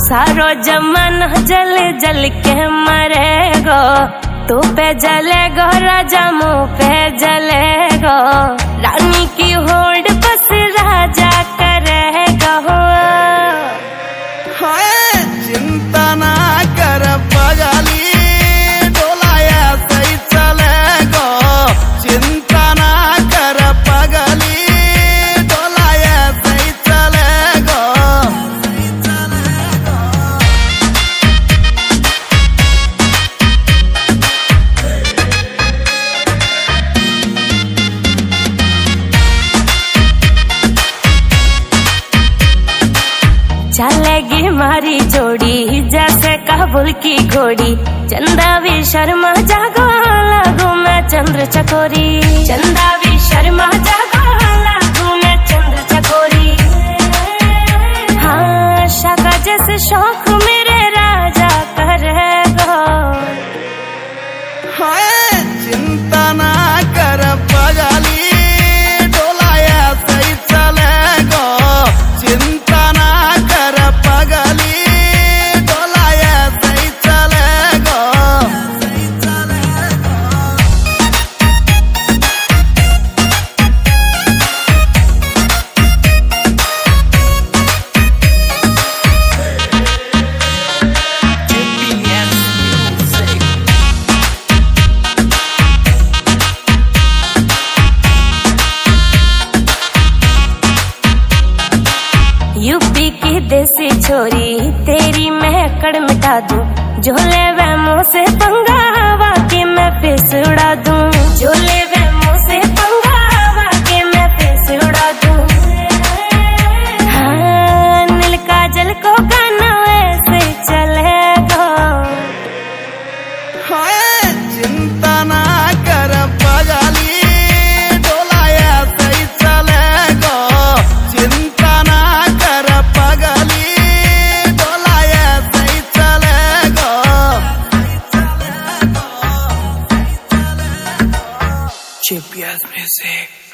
सारो जमाना जल जल के मरेगो, तू पे जलेगो राजा मुँह पे जलेगो, रानी की होड़ बस राजा करेगा। चिंता ना कर पगली, डोलाया सही चलेगो, चिंता ना कर पगली, डोलाया सही चलेगो। चलेगी मारी जोड़ी जैसे काबुल की घोड़ी, चंदा भी शर्मा जागो लागू मैं चंद्र चकोरी, चंदा भी शर्मा जागो लागू मैं चंद्र चकोरी। हाँ शाका जैसे शौक मेरे राजा करेगो। चिंता ना कर पगली, डोलाया सही चलेगो, चिंता ना कर पगली, डोलाया सही चलेगो। यूपी की देसी छोरी तेरी मैं अकड़ मिटा दूं, झोले वे मुँह से पंगा वाके मैं फिस उड़ा दूं, झोले वे मुँह से पंगा वाके मैं फिस उड़ा दूं। हाँ नील काजल को गाना वैसे चलेगा। चिंता ना कर पगली, डोलाया सही चलेगो, चिंता ना कर पगली, डोलाया सही चलेगो। GPS Music।